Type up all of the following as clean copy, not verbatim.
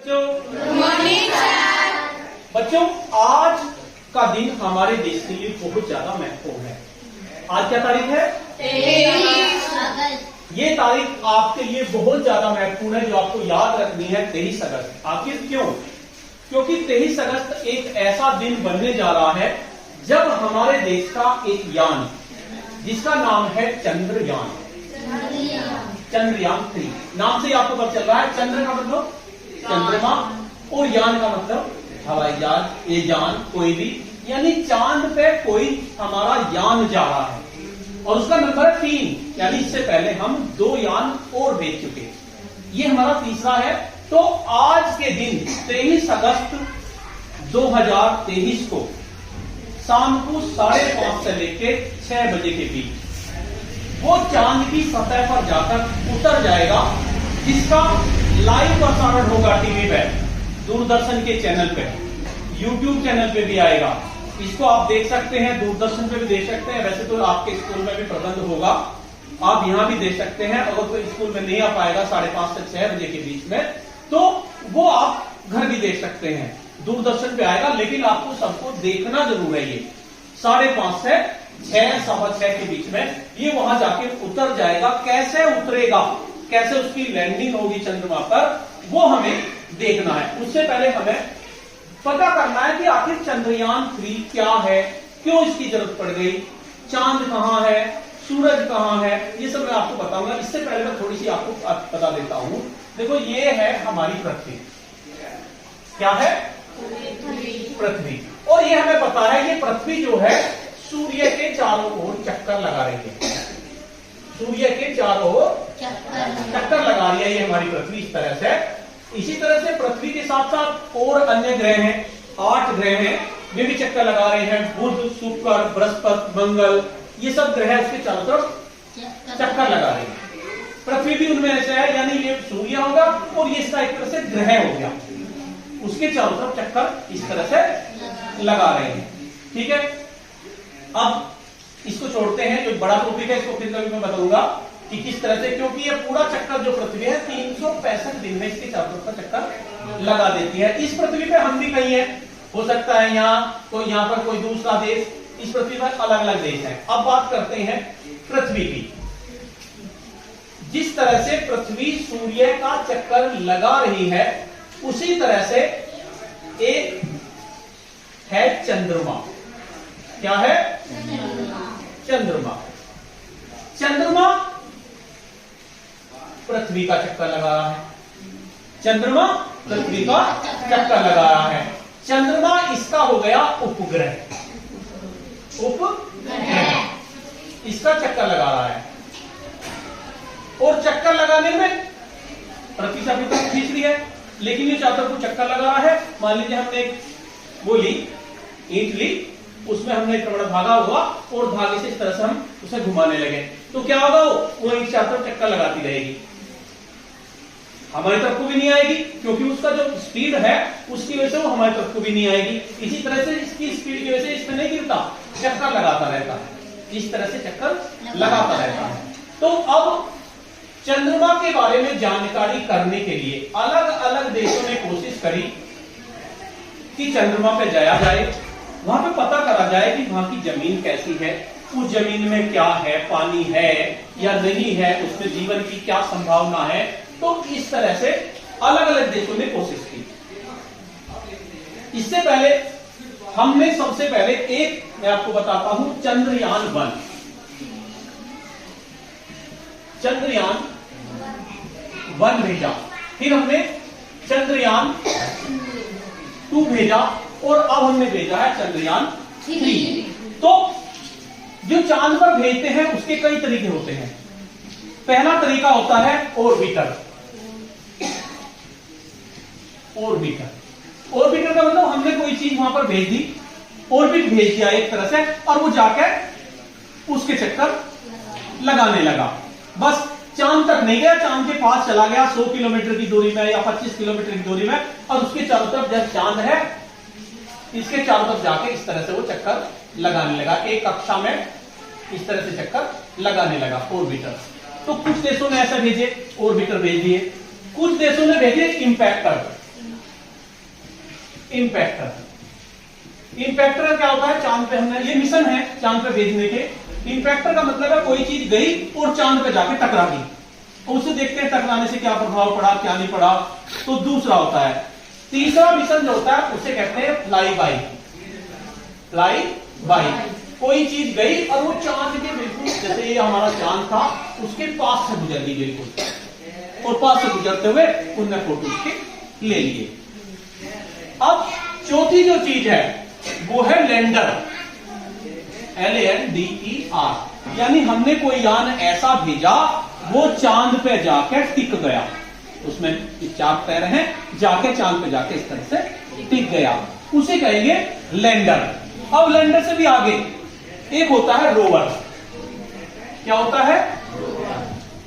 Good morning sir. बच्चों, आज का दिन हमारे देश के लिए बहुत ज्यादा महत्वपूर्ण है। आज क्या तारीख है? 23 अगस्त। ये तारीख आपके लिए बहुत ज्यादा महत्वपूर्ण है, जो आपको याद रखनी है। 23 अगस्त। आखिर क्यों? क्योंकि 23 अगस्त एक ऐसा दिन बनने जा रहा है जब हमारे देश का एक यान, जिसका नाम है चंद्रयान, चंद्रयान 3 नाम से आपको पता चल रहा है। चंद्र का मतलब चंद्रमा और यान का मतलब हवाई जहाज, ये यान कोई भी, यानी चांद पे कोई हमारा यान जा रहा है और उसका नंबर है 3, यानी इससे पहले हम 2 यान और भेज चुके। ये हमारा तीसरा है। तो आज के दिन 23 अगस्त 2023 को शाम को 5:30 से लेकर 6 बजे के बीच वो चांद की सतह पर जाकर उतर जाएगा, जिसका लाइव प्रसारण होगा टीवी पे, दूरदर्शन के चैनल पे, यूट्यूब चैनल पे भी आएगा। इसको आप देख सकते हैं, दूरदर्शन पे भी देख सकते हैं। वैसे तो आपके स्कूल में भी प्रबंध होगा, आप यहां भी देख सकते हैं। अगर कोई स्कूल में नहीं आ पाएगा 5:30 से 6 बजे के बीच में, तो वो आप घर भी देख सकते हैं, दूरदर्शन पे आएगा। लेकिन आपको सबको देखना जरूर है। ये 5:30 से 6, 6:15 के बीच में ये वहां जाके उतर जाएगा। कैसे उतरेगा, कैसे उसकी लैंडिंग होगी चंद्रमा पर, वो हमें देखना है। उससे पहले हमें पता करना है कि आखिर चंद्रयान 3 क्या है, क्यों इसकी जरूरत पड़ गई, चांद कहां है, सूरज कहां है, ये सब मैं आपको बताऊंगा। इससे पहले मैं थोड़ी सी आपको बता देता हूं। देखो, ये है हमारी पृथ्वी। क्या है? पृथ्वी। और ये हमें पता है, ये पृथ्वी जो है सूर्य के चारों ओर चक्कर लगा रही है। सूर्य के चारों ओर चक्कर लगा रही है ये हमारी पृथ्वी, इस तरह से। इसी तरह से पृथ्वी के साथ साथ और अन्य ग्रह हैं, 8 ग्रह हैं, वे भी चक्कर लगा रहे हैं। बुध, शुक्र, बृहस्पति, मंगल, ये सब ग्रह उसके चारों तरफ चक्कर लगा रहे हैं। पृथ्वी भी उनमें ऐसा है, यानी ये सूर्य होगा और ये इसका एक तरह से ग्रह हो गया, उसके चारों तरफ चक्कर इस तरह से लगा रहे हैं। ठीक है, अब इसको छोड़ते हैं। जो बड़ा टॉपिक है इसको फिर कभी मैं बताऊंगा कि किस तरह से, क्योंकि ये पूरा चक्कर जो पृथ्वी है 365 दिन में इसके चारों तरफ चक्कर लगा देती है। इस पृथ्वी पे हम भी कहीं है, हो सकता है यहाँ पर कोई दूसरा देश, इस पृथ्वी पर अलग अलग देश है। अब बात करते हैं पृथ्वी की। जिस तरह से पृथ्वी सूर्य का चक्कर लगा रही है, उसी तरह से एक है चंद्रमा। क्या है? चंद्रमा। चंद्रमा पृथ्वी का चक्कर लगा रहा है। चंद्रमा पृथ्वी का चक्कर लगा रहा है। चंद्रमा इसका हो गया उपग्रह। उपग्रह इसका चक्कर लगा रहा है। और चक्कर लगाने में पृथ्वी से अभी तक खींच रही है, लेकिन ये चारों तरफ चक्कर लगा रहा है। मान लीजिए हमने एक वो ली, ईंट ली, उसमें हमने एक बड़ा धागा हुआ और धागे से इस तरह से हम उसे घुमाने लगे, तो क्या होगा? वो एक चारों तरफ चक्कर लगाती रहेगी, हमारी तरफ को भी नहीं आएगी, क्योंकि उसका जो स्पीड है उसकी वजह से वो हमारी तरफ को भी नहीं आएगी। इसी तरह से इसकी स्पीड की वजह से इसमें नहीं गिरता, चक्कर लगाता रहता है। इस तरह से चक्कर लगाता रहता है। तो अब चंद्रमा के बारे में जानकारी करने के लिए अलग अलग देशों ने कोशिश करी कि चंद्रमा पे जाया जाए, वहां पे पता करा जाए कि वहां की जमीन कैसी है, उस जमीन में क्या है, पानी है या नहीं है, उसमें जीवन की क्या संभावना है। तो इस तरह से अलग अलग देशों ने कोशिश की। इससे पहले हमने सबसे पहले एक, मैं आपको बताता हूं, चंद्रयान 1, चंद्रयान 1 भेजा। फिर हमने चंद्रयान 2 भेजा और अब हमने भेजा है चंद्रयान 3। तो जो चांद पर भेजते हैं उसके कई तरीके होते हैं। पहला तरीका होता है ऑर्बिटर। ऑर्बिटर ऑर्बिटर का मतलब हमने कोई चीज वहां पर भेज दी, ऑर्बिट भेज दिया एक तरह से, और वो जाकर उसके चक्कर लगाने लगा। बस चांद तक नहीं गया, चांद के पास चला गया 100 किलोमीटर की दूरी में या 25 किलोमीटर की दूरी में, और उसके चारों तरफ जब चांद है इसके चारों तरफ जाके इस तरह से वो चक्कर लगाने लगा। एक कक्षा में इस तरह से चक्कर लगाने लगा ऑर्बिटर। तो कुछ देशों ने ऐसा भेजे, ऑर्बिटर भेज दिए, कुछ देशों ने भेजे इंपैक्टर। इंपैक्टर। इंपैक्टर क्या होता है? चांद पे हमने, ये मिशन है चांद पे भेजने के। इंपैक्टर का मतलब है कोई चीज गई और चांद पे जाके टकरा गई, तो उसे देखते हैं टकराने से क्या प्रभाव पड़ा, क्या नहीं पड़ा। तो दूसरा होता है। तीसरा मिशन जो होता है उसे कहते हैं फ्लाई बाई। फ्लाई बाई, कोई चीज गई और वो चांद के बिल्कुल, जैसे ये हमारा चांद था, उसके पास से गुजर गई बिल्कुल, और पास से गुजरते हुए उनने फोटो उसके ले लिए। अब चौथी जो चीज है वो है लैंडर, LANDER, यानी हमने कोई यान ऐसा भेजा वो चांद पे जाके टिक गया, उसमें 4 पैर हैं, जाके चांद पे जाके इस तरह से टिक गया, उसे कहेंगे लैंडर। अब लैंडर से भी आगे एक होता है रोवर। क्या होता है?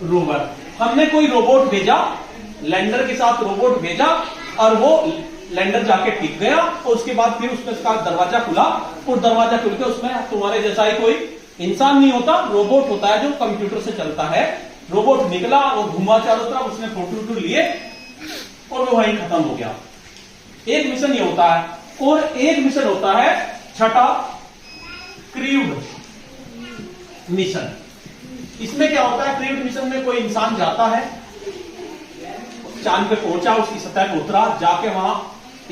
रोवर। हमने कोई रोबोट भेजा, लैंडर के साथ रोबोट भेजा, और वो लैंडर जाके टिक गया, और उसके बाद फिर उसमें उसका दरवाजा खुला, और दरवाजा खुल के उसमें तुम्हारे जैसा ही कोई इंसान नहीं होता, रोबोट होता है जो कंप्यूटर से चलता है। रोबोट निकला, वो घुमा चारों तरफ, उसने फोटो लिए, और वो वहीं खत्म हो गया। एक मिशन ये होता है। और एक मिशन होता है छठा, क्रूड मिशन। इसमें क्या होता है? क्रूड मिशन में कोई इंसान जाता है, चांद पे पहुंचा, उसकी सतह पर उतरा, जाके वहां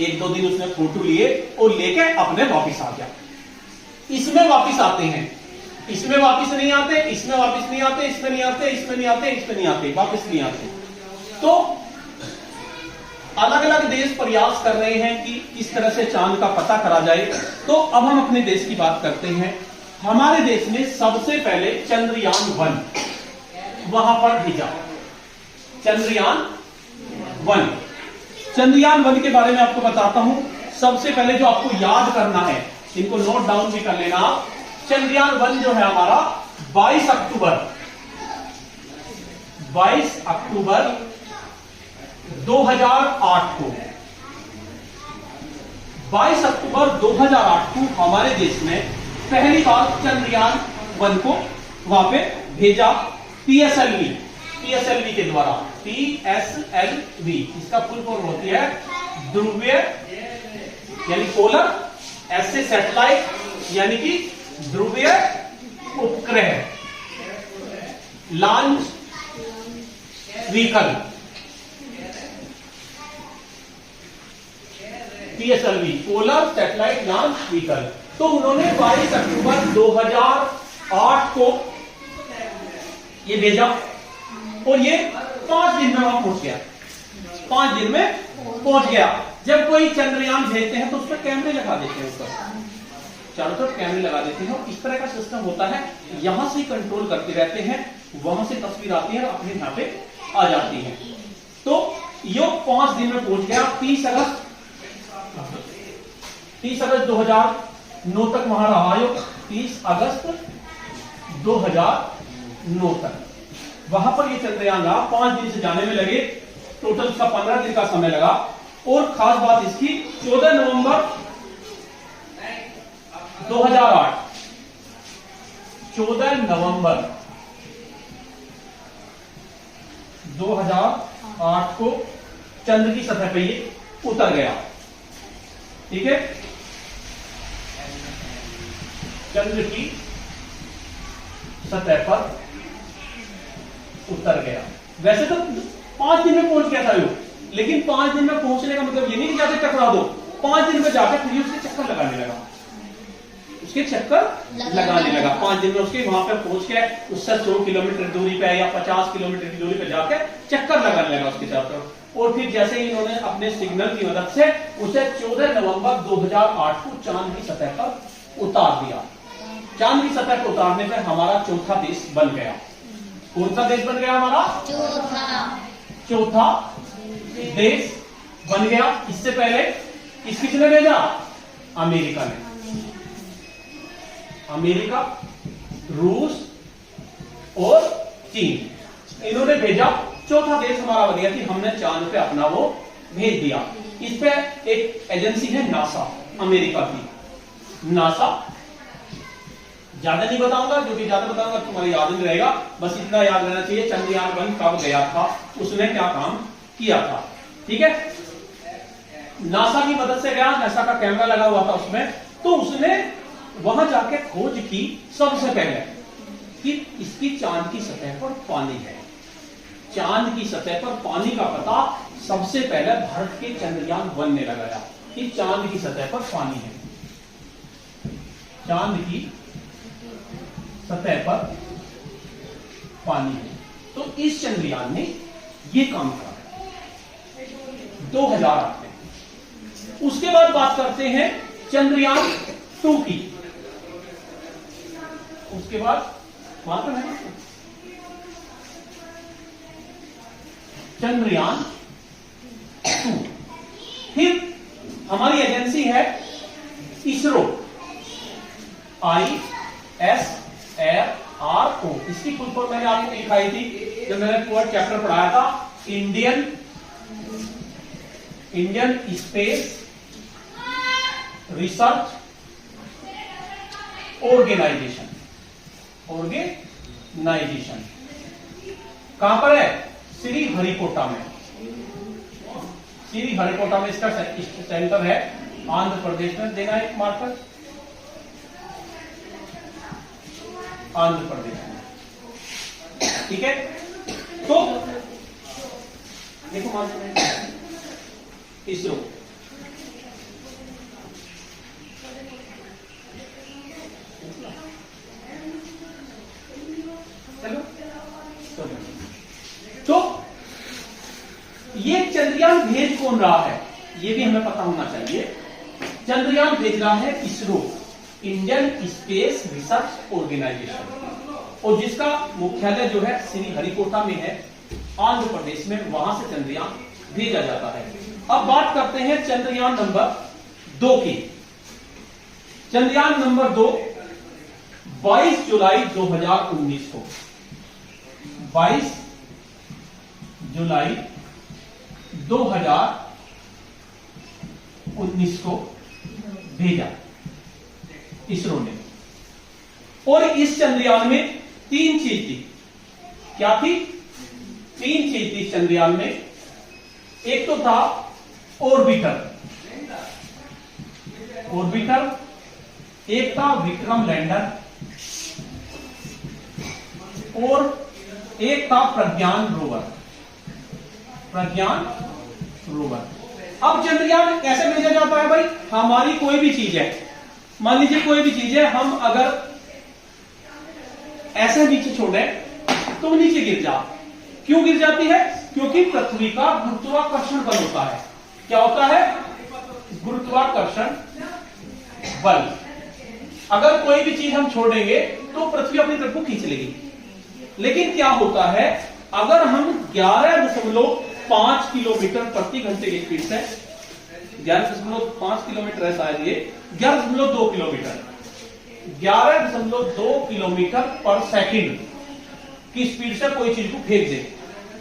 1-2 दिन उसने फोटो लिए और लेके अपने वापिस आ गया। इसमें वापिस आते हैं, इसमें वापिस नहीं आते, इसमें वापिस नहीं आते, इसमें नहीं आते, इसमें नहीं आते, इसमें नहीं आते, वापिस नहीं आते। तो अलग अलग देश प्रयास कर रहे हैं कि इस तरह से चांद का पता करा जाए। तो अब हम अपने देश की बात करते हैं। हमारे देश में सबसे पहले चंद्रयान 1 वहां पर भेजा। चंद्रयान 1, चंद्रयान 1 के बारे में आपको बताता हूं। सबसे पहले जो आपको याद करना है, इनको नोट डाउन भी कर लेना। चंद्रयान 1 जो है हमारा 22 अक्टूबर 2008 को, 22 अक्टूबर 2008 को हमारे देश में पहली बार चंद्रयान 1 को वहां पे भेजा। पीएसएलवी के द्वारा। पीएसएलवी इसका फुल फॉर्म होती है ध्रुवीय यानी पोलर, एस से सैटेलाइट यानी कि ध्रुवीय उपग्रह, launch vehicle, PSLV polar satellite launch vehicle. तो उन्होंने 22 अक्टूबर 2008 को ये भेजा, और ये 5 दिन में वहां पहुंच गया। 5 दिन में पहुंच गया। जब कोई चंद्रयान भेजते हैं तो उस पर कैमरे लगा देते हैं, ऊपर चारों तरफ कैमरे लगा देते हैं। इस तरह का सिस्टम होता है, यहां से कंट्रोल करते रहते हैं, वहां से तस्वीर आती है, अपने यहां पे आ जाती है। तो ये 5 दिन में पहुंच गया। 30 अगस्त 2009 तक वहां रहा। 30 अगस्त 2009 तक वहां पर ये चंद्रयान रहा। 5 दिन से जाने में लगे, टोटल इसका 15 दिन का समय लगा। और खास बात इसकी 14 नवंबर 2008 14 नवंबर 2008 को चंद्र की सतह पर ये उतर गया। ठीक है, चंद्र की सतह पर उतर गया। वैसे तो 5 दिन में पहुंच गया था वो, लेकिन 5 दिन में पहुंचने का मतलब ये नहीं कि जाके टकरा दो। 5 दिन में जाकर फिर उसके चक्कर लगाने लगा, उसके चक्कर लगाने लगा। 5 दिन में उसके वहां पे पहुंच के उससे 100 किलोमीटर दूरी पे या 50 किलोमीटर की दूरी पे जाकर चक्कर लगाने लगा उसके चारों तरफ। और फिर जैसे ही इन्होंने अपने सिग्नल की मदद से उसे 14 नवंबर 2008 को चांद की सतह पर उतार दिया। चांद की सतह पर उतारने पर हमारा चौथा देश बन गया। कौन सा देश बन गया हमारा? चौथा देश बन गया। इससे पहले किसने भेजा? अमेरिका ने। अमेरिका, रूस और चीन, इन्होंने भेजा। चौथा देश हमारा बन गया कि हमने चांद पे अपना वो भेज दिया। इस पे एक एजेंसी है नासा, अमेरिका की नासा। ज्यादा नहीं बताऊंगा, जो भी ज्यादा बताऊंगा तुम्हारे याद नहीं रहेगा। बस इतना याद रहना चाहिए चंद्रयान 1 कब गया था, उसने क्या काम किया था। ठीक है, नासा की मदद से गया, नासा का कैमरा लगा हुआ था उसमें, तो उसने वहां जाके खोज की सबसे पहले कि इसकी चांद की सतह पर पानी है। चांद की सतह पर पानी का पता सबसे पहले भारत के चंद्रयान 1 ने लगाया कि चांद की सतह पर पानी है। चांद की सतह पर पानी है। तो इस चंद्रयान ने ये काम करा 2008 में। उसके बाद बात करते हैं चंद्रयान 2 की। उसके बाद मात्र है चंद्रयान 2। फिर हमारी एजेंसी है इसरो, ISRO। इसकी फुल फॉर्म मैंने आपको दिखाई थी जब मैंने पूरा चैप्टर पढ़ाया था। Indian Space Research Organisation. कहां पर है? श्री हरिकोटा में। श्री हरिकोटा में इसका सेंटर है। आंध्र प्रदेश में देना एक मार्कर, आंध्र प्रदेश में। ठीक है, तो देखो इसरो तो ये चंद्रयान भेज कौन रहा है ये भी हमें पता होना चाहिए। चंद्रयान भेज रहा है ISRO, Indian Space Research Organisation, और जिसका मुख्यालय जो है श्री हरिकोटा में है, आंध्र प्रदेश में। वहां से चंद्रयान भेजा जाता है। अब बात करते हैं चंद्रयान नंबर 2 की। चंद्रयान नंबर 2 22 जुलाई 2019 को, 22 जुलाई 2019 को भेजा इसरो ने। और इस चंद्रयान में 3 चीज थी। क्या थी? 3 चीज थी इस चंद्रयान में। एक तो था ऑर्बिटर, एक था विक्रम लैंडर, और एक था प्रज्ञान रोवर। अब चंद्रयान कैसे भेजा जाता है भाई? हमारी कोई भी चीज है, मान लीजिए कोई भी चीज है, हम अगर ऐसे नीचे छोड़े तो वो नीचे गिर जा। क्यों गिर जाती है? क्योंकि पृथ्वी का गुरुत्वाकर्षण बल होता है। क्या होता है? गुरुत्वाकर्षण बल। अगर कोई भी चीज हम छोड़ेंगे तो पृथ्वी अपनी तरफ को खींच लेगी। लेकिन क्या होता है, अगर हम 11.5 किलोमीटर प्रति घंटे की स्पीड से, 11.5 किलोमीटर है शायद ये, 11.2 किलोमीटर, 11.2 किलोमीटर पर सेकंड की स्पीड से कोई चीज को फेंक दे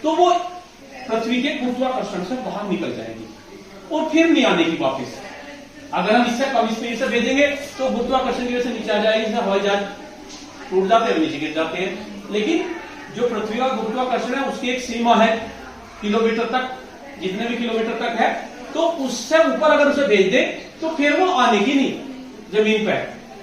तो वो पृथ्वी के गुरुत्वाकर्षण से बाहर निकल जाएगी और फिर नहीं आने की वापस। अगर हम इससे कम स्पीड से भेजेंगे तो गुरुत्वाकर्षण की वजह से नीचे आ जाएगी, जैसे हवाई जहाज टूट जाते हैं, नीचे गिर जाते हैं। लेकिन जो पृथ्वी का गुरुत्वाकर्षण है उसकी एक सीमा है किलोमीटर तक, जितने भी किलोमीटर तक है, तो उससे ऊपर अगर उसे भेज दे तो फिर वो आने की नहीं जमीन पे,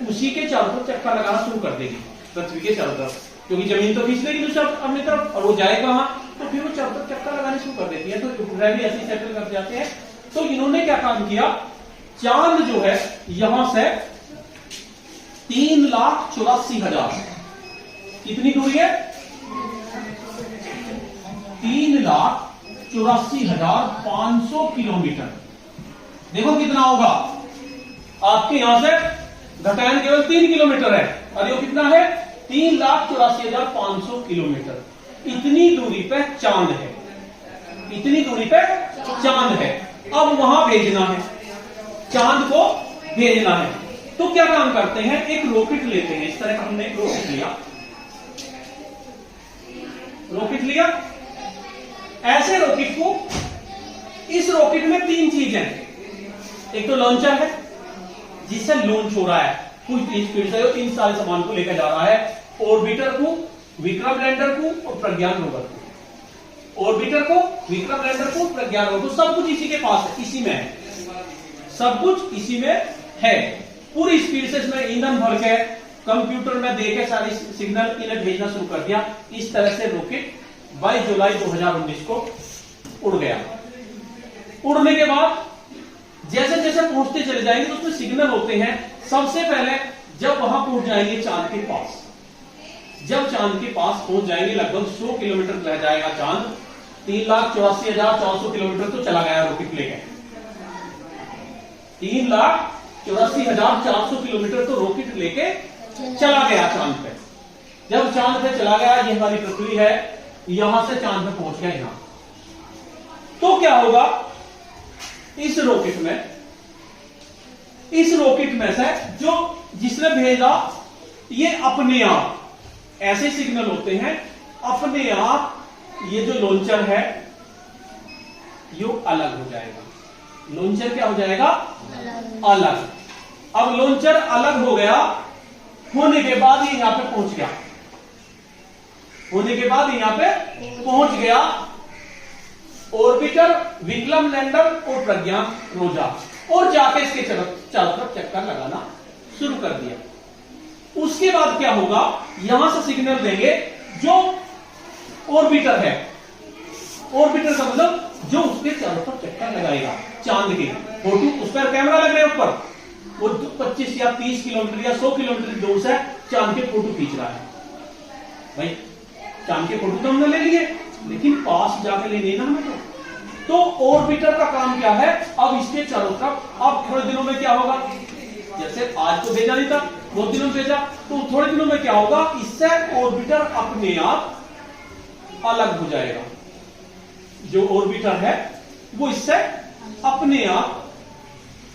उसी के चारों तरफ चक्कर लगाना शुरू कर देगी पृथ्वी के चारों तरफ, क्योंकि जमीन तो खींच लेगी दूसरा अपनी तरफ और वो जाएगा वहां, तो फिर वो चारों तरफ चक्कर लगाने शुरू कर देती है। तो उपग्रह भी ऐसे सेटल कर जाते हैं। तो इन्होंने क्या काम किया, चांद जो है यहां से 3,84,000, कितनी दूरी है? 3,84,500 किलोमीटर। देखो कितना होगा, आपके यहां से घटायन केवल 3 किलोमीटर है और ये कितना है? 3,84,500 किलोमीटर। इतनी दूरी पे चांद है, इतनी दूरी पे चांद है। अब वहां भेजना है, चांद को भेजना है, तो क्या काम करते हैं, एक रॉकेट लेते हैं। इस तरह का हमने एक रॉकेट लिया, ऐसे रॉकेट को, इस रॉकेट में 3 चीजें हैं। एक तो लॉन्चर है जिससे लॉन्च हो रहा है, कुछ स्पीड से इन सारे सामान को लेकर जा रहा है। ऑर्बिटर को, विक्रम लैंडर को और प्रज्ञान रोवर को, ऑर्बिटर को, विक्रम लैंडर को, प्रज्ञान रोवर को, सब कुछ इसी के पास है, इसी में है। सब कुछ इसी में है। पूरी स्पीड से इसमें ईंधन भर के कंप्यूटर में देके सारी सिग्नल इन्हें भेजना शुरू कर दिया। इस तरह से रॉकेट 22 जुलाई 2019 को उड़ गया। उड़ने के बाद जैसे जैसे पहुंचते चले जाएंगे तो उसमें सिग्नल होते हैं। सबसे पहले जब वहां पहुंच जाएंगे चांद के पास, जब चांद के पास पहुंच जाएंगे लगभग 100 किलोमीटर रह जाएगा चांद। 3,84,400 किलोमीटर तो चला गया रॉकेट लेके। 3,84,400 किलोमीटर तो रॉकेट लेके चला गया चांद पे। जब चांद पे चला गया, ये हमारी पृथ्वी है, यहां से चांद पे पहुंच गया यहां, तो क्या होगा इस रॉकेट में से जो जिसने भेजा ये अपने आप ऐसे सिग्नल होते हैं, अपने आप ये जो लॉन्चर है ये अलग हो जाएगा। लॉन्चर क्या हो जाएगा? अलग। अब लॉन्चर अलग हो गया, होने के बाद ये यहां पे पहुंच गया, होने के बाद यहां पे पहुंच गया। ऑर्बिटर, विक्रम लैंडर और प्रज्ञान रोजा, और जाके इसके चारों तरफ चक्कर लगाना शुरू कर दिया। उसके बाद क्या होगा, यहां से सिग्नल देंगे जो ऑर्बिटर है, ऑर्बिटर का मतलब जो उसके चारों तरफ चक्कर लगाएगा चांद के। फोटो उस पर कैमरा लग रहे हैं ऊपर, वो 25 या 30 किलोमीटर या 100 किलोमीटर दूर से चांद के फोटो खींच रहा है। भाई चांद के फोटो तो हमने ले लिए, लेकिन पास जाके लेने ना हमें। तो ऑर्बिटर का काम क्या है, अब इसके चारों तरफ, अब थोड़े दिनों में क्या होगा, जैसे आज तो भेजा नहीं था, बहुत दिनों में भेजा, तो थोड़े दिनों में क्या होगा, इससे ऑर्बिटर अपने आप अलग हो जाएगा। जो ऑर्बिटर है वो इससे अपने आप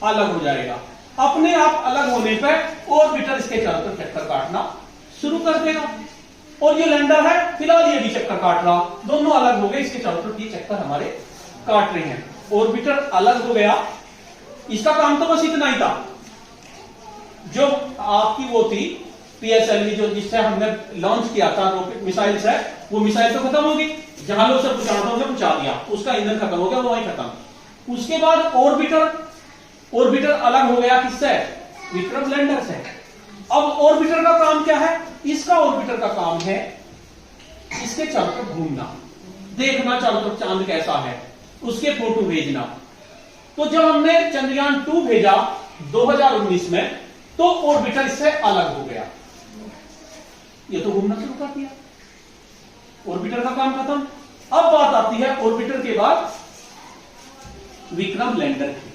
अलग हो जाएगा। अपने आप अलग होने पर ऑर्बिटर इसके चारों तरफ चक्कर काटना शुरू कर देगा। और ये लैंडर है, फिलहाल ये भी चक्कर काट रहा, दोनों अलग हो गए, इसके चारों तरफ ये चक्कर हमारे काट रहे हैं। ऑर्बिटर अलग हो गया, इसका काम तो बस इतना ही था। जो आपकी वो थी PSLV, जो जिससे हमने लॉन्च किया था रॉकेट मिसाइल से, वो मिसाइल तो खत्म होगी, जहां लोग सब पहुंचाना था उन्हें पहुंचा दिया, उसका ईंधन खत्म हो गया, वो वहीं खत्म। उसके बाद ऑर्बिटर अलग हो गया, किससे? विक्रम लैंडर से। अब ऑर्बिटर का काम क्या है, इसका ऑर्बिटर का काम है इसके चारों तरफ घूमना, देखना चारों तरफ चांद कैसा है, उसके फोटो भेजना। तो जब हमने चंद्रयान 2 भेजा 2019 में, तो ऑर्बिटर इससे अलग हो गया, ये तो घूमना शुरू कर दिया, ऑर्बिटर का काम खत्म। अब बात आती है ऑर्बिटर के बाद विक्रम लैंडर की।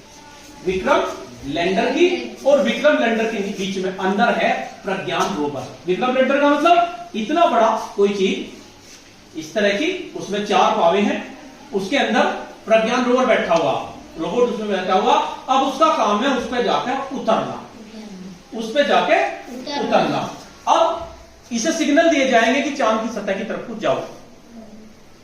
विक्रम लैंडर की और विक्रम लैंडर के बीच में अंदर है प्रज्ञान रोवर। विक्रम लैंडर का मतलब इतना बड़ा कोई चीज इस तरह की, उसमें 4 पावे हैं, उसके अंदर प्रज्ञान रोवर बैठा हुआ, रोबोट उसमें बैठा हुआ। अब उसका काम है उस पर जाकर उतरना, उस पर जाके उतरना। अब इसे सिग्नल दिए जाएंगे कि चांद की सतह की तरफ कुछ जाओ,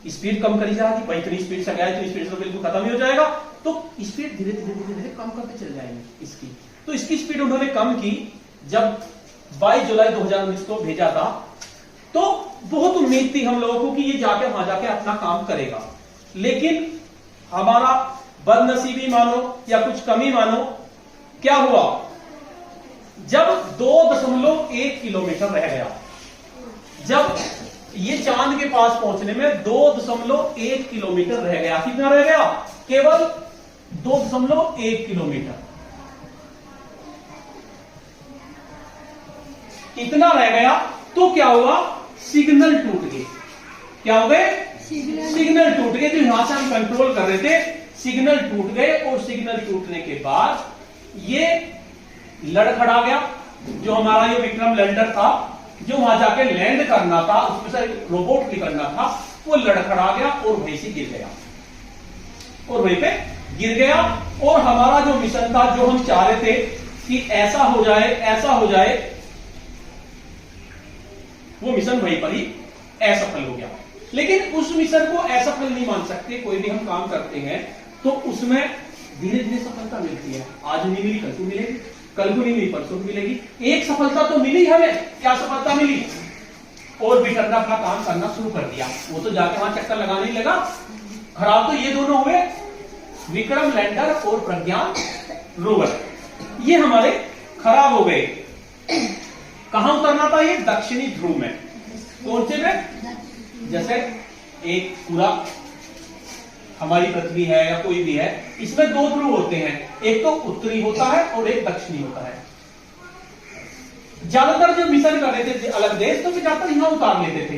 स्पीड कम करी जाएगी, भाई इतनी स्पीड से गया तो स्पीड तो बिल्कुल खत्म ही हो जाएगा, तो स्पीड धीरे धीरे धीरे धीरे कम करते चले जाएंगे इसकी। तो इसकी स्पीड उन्होंने कम की। जब 22 जुलाई 2019 को भेजा था, तो बहुत उम्मीद थी हम लोगों को कि ये जाके वहां जाके अपना काम करेगा, लेकिन हमारा बदनसीबी मानो या कुछ कमी मानो, क्या हुआ, जब 2.1 किलोमीटर रह गया, जब ये चांद के पास पहुंचने में 2.1 किलोमीटर रह गया, कितना रह गया, केवल 2.1 किलोमीटर, इतना रह गया। तो क्या हुआ, सिग्नल टूट गए। क्या हो गए, सिग्नल टूट गए। जो यहां से हम कंट्रोल कर रहे थे, सिग्नल टूट गए, और सिग्नल टूटने के बाद ये लड़खड़ा गया। जो हमारा ये विक्रम लैंडर था, जो वहां जाके लैंड करना था, उसमें से रोबोट निकलना था, वो लड़खड़ा गया और वहीं से गिर गया, और वहीं पे गिर गया। और हमारा जो मिशन था, जो हम चाह रहे थे कि ऐसा हो जाए, ऐसा हो जाए, वो मिशन वहीं पर ही असफल हो गया। लेकिन उस मिशन को असफल नहीं मान सकते। कोई भी हम काम करते हैं तो उसमें धीरे धीरे सफलता मिलती है। आज नहीं मिली कल को मिलेगी, कल को नहीं मिली परसों को मिलेगी। एक सफलता तो मिली हमें। क्या सफलता मिली, ऑर्बिटर ने अपना काम करना शुरू कर दिया। वो तो जाके वहां चक्कर लगाने ही लगा। खराब तो ये दोनों हुए, विक्रम लैंडर और प्रज्ञान रोवर ये हमारे खराब हो गए। कहां उतरना था? ये दक्षिणी ध्रुव में। कौन से में? जैसे एक पूरा हमारी पृथ्वी है या कोई भी है, इसमें दो ध्रुव होते हैं, एक तो उत्तरी होता है और एक दक्षिणी होता है। ज्यादातर जब मिशन कर रहे थे अलग देश तो ज्यादातर यहां उतार लेते थे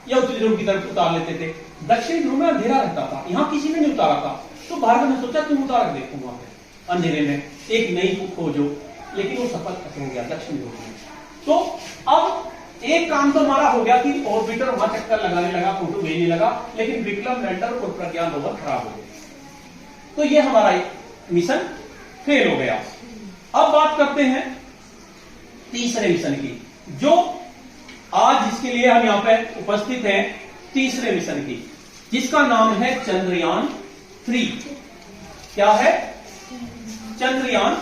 या उत्तरी ध्रुव की तरफ उतार लेते थे। दक्षिणी ध्रुव में अंधेरा रहता था, यहां किसी ने नहीं उतारा था, तो भारत ने सोचा तुम उतार के देखो वहां पे अंधेरे में एक नई खोजो, लेकिन वो सफल खत्म हो गया दक्षिणी ध्रुव में। तो अब एक काम तो हमारा हो गया कि ऑर्बिटर वहां चक्कर लगाने लगा, फोटो भेजने लगा, लेकिन विक्रम लैंडर और प्रज्ञान रोवर खराब हो गए, तो ये हमारा मिशन फेल हो गया। अब बात करते हैं तीसरे मिशन की, जो आज जिसके लिए हम यहां पे उपस्थित हैं, तीसरे मिशन की, जिसका नाम है चंद्रयान 3। क्या है? चंद्रयान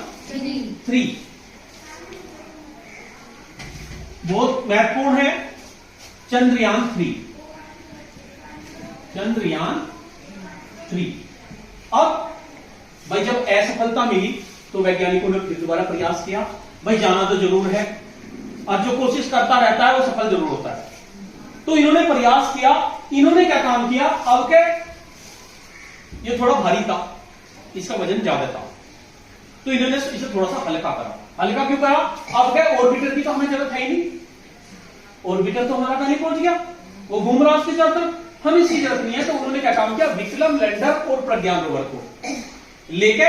3 बहुत महत्वपूर्ण है। चंद्रयान 3, चंद्रयान 3। अब भाई जब असफलता मिली तो वैज्ञानिकों ने फिर दोबारा प्रयास किया, भाई जाना तो जरूर है और जो कोशिश करता रहता है वो सफल जरूर होता है। तो इन्होंने प्रयास किया, इन्होंने क्या काम किया, अब के ये थोड़ा भारी था, इसका वजन ज्यादा था, तो इन्होंने इसे थोड़ा सा हल्का करा। हल्का क्यों करा? अब क्या ऑर्बिटर की तो हमें जरूरत है ही नहीं, ऑर्बिटर तो हमारा कहीं पहुंच गया, वो घूम रहा उसके चारों तरफ, हम इसकी जरूरत नहीं है। तो उन्होंने क्या काम किया, विक्रम लैंडर और प्रज्ञान रोवर को लेके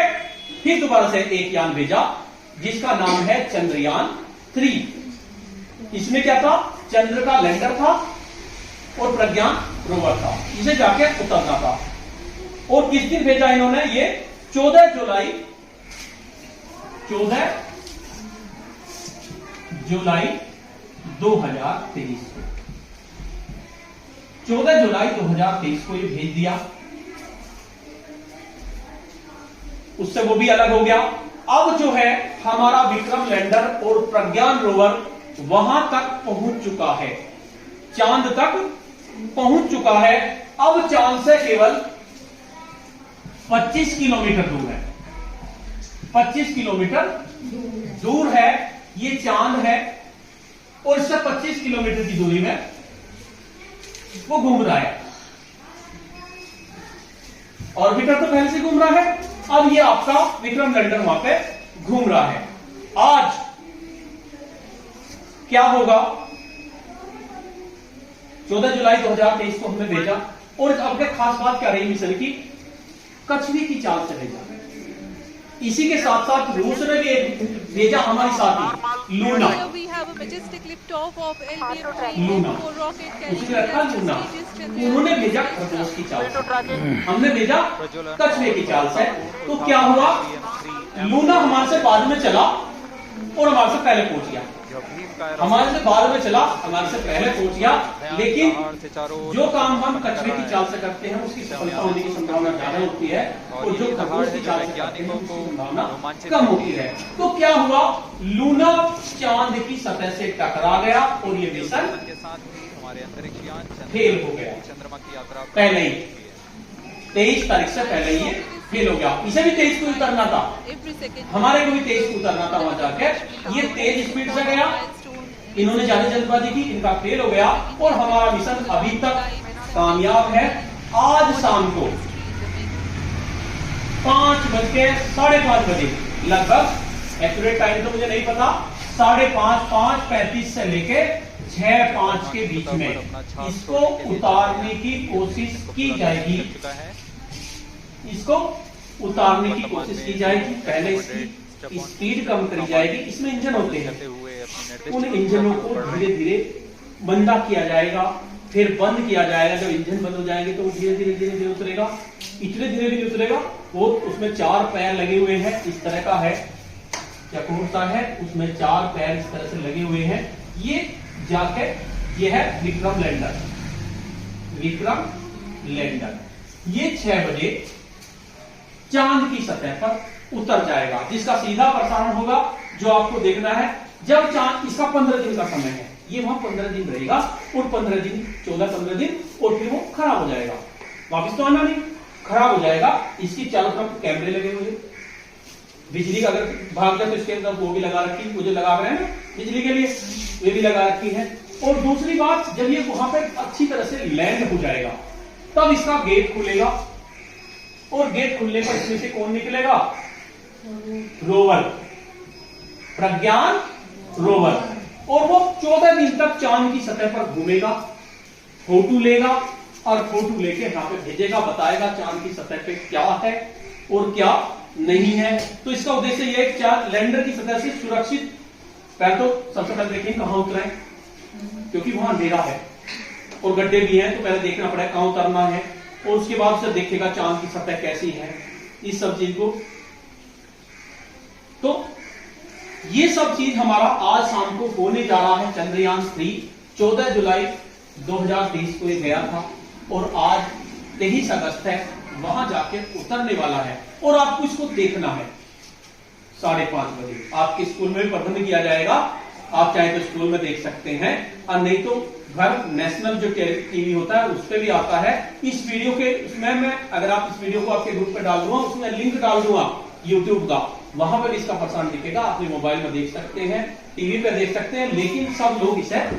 फिर दोबारा से एक यान भेजा जिसका नाम है चंद्रयान 3। इसमें क्या था? चंद्र का लैंडर था और प्रज्ञान रोवर था, इसे जाके उतरना था। और किस दिन भेजा इन्होंने? ये 14 जुलाई 2023 14 जुलाई 2023 को ये भेज दिया। उससे वो भी अलग हो गया। अब जो है हमारा विक्रम लैंडर और प्रज्ञान रोवर वहां तक पहुंच चुका है, चांद तक पहुंच चुका है। अब चांद से केवल 25 किलोमीटर दूर है, 25 किलोमीटर दूर है ये चांद है, और इससे 25 किलोमीटर की दूरी में वो घूम रहा है। ऑर्बिटर तो पहले से घूम रहा है, अब ये आपका विक्रम लैंडर वहां पे घूम रहा है। आज क्या होगा? 14 जुलाई 2023 को हमने भेजा, और अब खास बात क्या रही मिशन की? कछुए की चाल से भेजा। इसी के साथ साथ रूस ने भी एक भेजा हमारी साथी लूना, लूना उसने रखा लूना, उन्होंने भेजा खरगोश की चाल से, हमने भेजा कछुए की चाल से। तो क्या हुआ? लूना हमारे से बाद में चला और हमारे से पहले पहुंच गया, हमारे से बाद में चला, हमारे से पहले पहुंच गया। लेकिन जो काम हम कछुए की चाल से करते हैं उसकी सफलता होने की संभावना ज्यादा होती है, और जो खरगोश की चाल से करते हैं उसकी संभावना कम होती है। तो क्या हुआ? लूना चांद की सतह से टकरा गया और ये मिशन फेल हो गया। चंद्रमा की यात्रा पहले ही 23 तारीख से पहले ही फेल हो गया। इसे भी 23 को उतरना था, हमारे को भी 23 को उतरना था वहां जाके। ये तेज स्पीड से गया, इन्होंने ज्यादा जल्दबाजी की, इनका फेल हो गया, और हमारा मिशन अभी तक कामयाब है। आज शाम को 5:30 बजे लगभग, एक्यूरेट टाइम तो मुझे नहीं पता, 5:30 5:35 से लेके 6:05 के बीच में इसको उतारने की कोशिश की जाएगी। इसको उतारने की कोशिश की जाएगी। पहले इसकी स्पीड कम करी जाएगी। इसमें इंजन होते हैं, उन इंजनों को धीरे धीरे मंदा किया जाएगा, फिर बंद किया जाएगा। जब इंजन बंद हो जाएंगे तो वो धीरे धीरे उतरेगा, इतने धीरे भी नहीं उतरेगा। वो उसमें 4 पैर लगे हुए हैं, इस तरह का है, चकोरता है, उसमें 4 पैर इस तरह से लगे हुए हैं। ये जाके ये है विक्रम लैंडर, विक्रम लैंडर। ये 6 बजे चांद की सतह पर उतर जाएगा, जिसका सीधा प्रसारण होगा, जो आपको देखना है जब चांद, इसका 15 दिन का समय है, ये वहां 15 दिन रहेगा, और 15 दिन 14-15 दिन, और फिर वो खराब हो जाएगा, वापिस तो आना नहीं, खराब हो जाएगा। इसकी चारों तरफ कैमरे लगे हुए, बिजली का अगर भाग जाए तो इसके अंदर वो भी लगा रखी है, वो जो लगा रहे हैं ना बिजली के लिए, वे भी लगा रखी है। और दूसरी बात, जब ये वहां पे अच्छी तरह से लैंड हो जाएगा तब इसका गेट खुलेगा, और गेट खुलने पर इसमें से कौन निकलेगा? रोवर, प्रज्ञान रोवर। और वो 14 दिन तक चांद की सतह पर घूमेगा, फोटो लेगा, और फोटो लेके यहां पे भेजेगा, बताएगा चांद की सतह पे क्या है और क्या नहीं है। तो इसका उद्देश्य यह है कि लैंडर की सतह से सुरक्षित, पहले तो सबसे पहले देखें कहां उतरे, क्योंकि वहां अंधेरा है और गड्ढे भी हैं, तो पहले देखना पड़ेगा कहां उतरना है, और उसके बाद से देखेगा चांद की सतह कैसी है, इस सब चीज को। तो ये सब चीज हमारा आज शाम को होने जा रहा है। चंद्रयान 3 14 जुलाई 2023 को ये गया था, और आज 23 अगस्त है, वहां जाके उतरने वाला है, और आपको इसको देखना है 5:30 बजे। आपके स्कूल में भी प्रबंध किया जाएगा, आप चाहे तो स्कूल में देख सकते हैं, और नहीं तो घर नेशनल जो टीवी होता है उस पर भी आता है। इस वीडियो के उसमें मैं, अगर आप इस वीडियो को आपके ग्रुप पे डाल दूंगा, उसमें लिंक डाल दूंगा यूट्यूब का, वहां पर इसका प्रसारण दिखेगा, अपने मोबाइल में देख सकते हैं, टीवी पे देख सकते हैं, लेकिन सब लोग इसे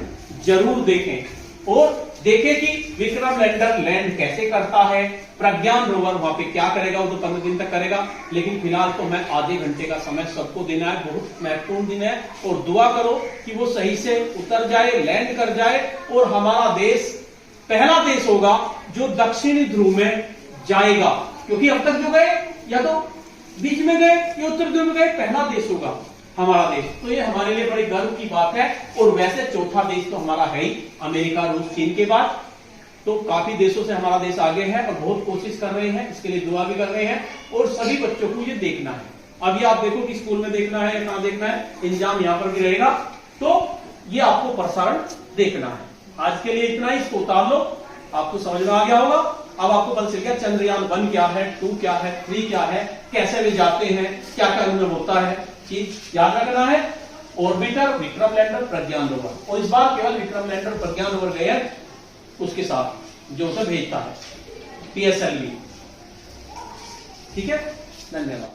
जरूर देखें और देखें कि विक्रम लैंडर लैंड कैसे करता है, प्रज्ञान रोवर वहां पे क्या करेगा, वो तो 15 दिन तक करेगा। लेकिन फिलहाल तो मैं आधे घंटे का समय सबको देना है, बहुत महत्वपूर्ण दिन है, और दुआ करो कि वो सही से उतर जाए, लैंड कर जाए, और हमारा देश पहला देश होगा जो दक्षिणी ध्रुव में जाएगा, क्योंकि अब तक जो गए या तो बीच में गए या उत्तर ध्रुव में गए, पहला देश होगा हमारा देश। तो ये हमारे लिए बड़ी गर्व की बात है। और वैसे चौथा देश तो हमारा है ही, अमेरिका, रूस, चीन के बाद। तो काफी देशों से हमारा देश आगे है और बहुत कोशिश कर रहे हैं, इसके लिए दुआ भी कर रहे हैं, और सभी बच्चों को ये देखना है। अभी आप देखो कि स्कूल में देखना है या कहां देखना है, इंतजाम यहां पर भी रहेगा, तो ये आपको प्रसारण देखना है। आज के लिए इतना ही, इसको उतार लो, आपको समझ में आ गया होगा। अब आपको पता चल गया चंद्रयान 1 क्या है, 2 क्या है, 3 क्या है, कैसे वे जाते हैं, क्या क्या उनमें होता है, चीज याद रखना है। ऑर्बिटर, विक्रम लैंडर, प्रज्ञान रोवर, और इस बार केवल विक्रम लैंडर प्रज्ञान रोवर गए उसके साथ जो उसे भेजता है PSLV। ठीक है, धन्यवाद।